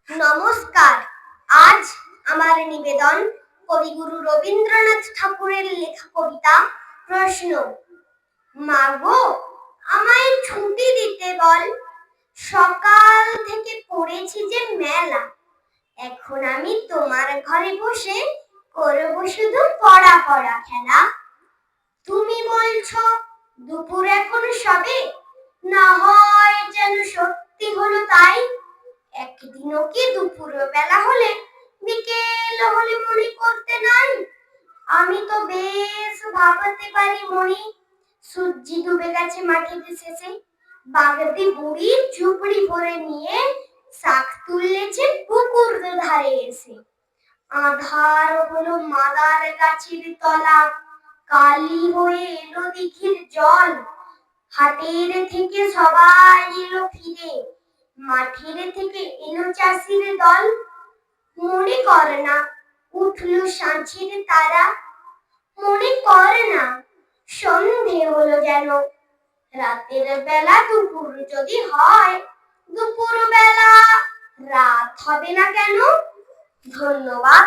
নমস্কার। আজ আমার নিবেদন কবিগুরু রবীন্দ্রনাথ ঠাকুরের লেখা কবিতা প্রশ্ন। মাগো, আমায় ছুটি দিতে বল, সকাল থেকে পড়েছি যে মেলা। এখন আমি তোমার ঘরে বসে করব শুধু পড়া পড়া খেলা। তুমি বলছো দুপুর এখন সবে, না হয় যেন সত্যি হলো তাই। একদিনও কি দুপুর বেলা হলে বিকেল হলে মনে করতে নাই? আমি তো বেশ ভাবতে পারি মনি, সূর্যি ডুবে গেছে মাঠের শেষে, বাগদি বুড়ি ঝুপড়ি ভরে নিয়ে শাক তুললেছে পুকুর ধারে এসে। আধার হলো মাদার গাছের তলা, কালি হয়ে এলো দিঘির জল। হাটের থেকে সবাই এলো ফিরে, মাঠের থেকে এলো চাষির দল। মনে কর না উঠলো সাঁঝের তারা, মনে কর না সন্ধে হলো যেন। রাতের বেলা দুপুর যদি হয়, দুপুর বেলা রাত হবে না কেন? ধন্যবাদ।